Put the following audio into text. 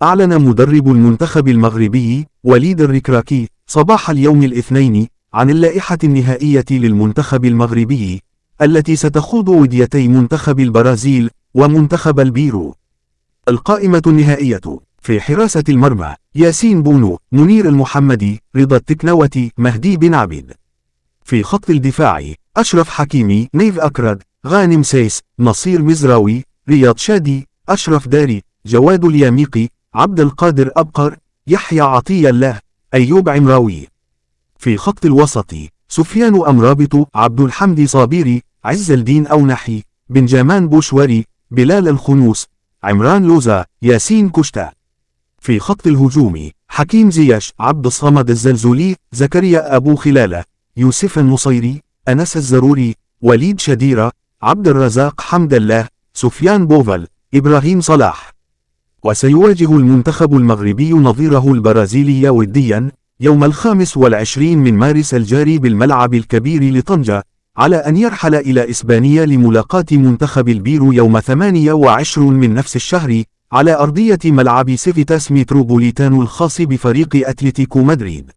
أعلن مدرب المنتخب المغربي وليد الركراكي صباح اليوم الاثنين عن اللائحة النهائية للمنتخب المغربي التي ستخوض وديتي منتخب البرازيل ومنتخب البيرو. القائمة النهائية: في حراسة المرمى ياسين بونو، منير المحمدي، رضا التكناوتي، مهدي بن عبيد. في خط الدفاع أشرف حكيمي، نيف أكرد، غانم سيس، نصير مزراوي، رياض شادي، أشرف داري، جواد الياميقي، عبد القادر أبقر، يحيى عطية الله، أيوب عمراوي. في خط الوسط سفيان أمرابط، عبد الحمد صابيري، عز الدين أونحي، بنجامان بوشوري، بلال الخنوس، عمران لوزا، ياسين كشتا. في خط الهجوم حكيم زياش، عبد الصمد الزلزولي، زكريا أبو خلالة، يوسف النصيري، أنس الزروري، وليد شديرة، عبد الرزاق حمد الله، سفيان بوفل، إبراهيم صلاح. وسيواجه المنتخب المغربي نظيره البرازيلي وديا يوم 25 من مارس الجاري بالملعب الكبير لطنجة، على أن يرحل إلى إسبانيا لملاقاة منتخب البيرو يوم 28 من نفس الشهر على أرضية ملعب سيفيتاس متروبوليتانو الخاص بفريق أتلتيكو مدريد.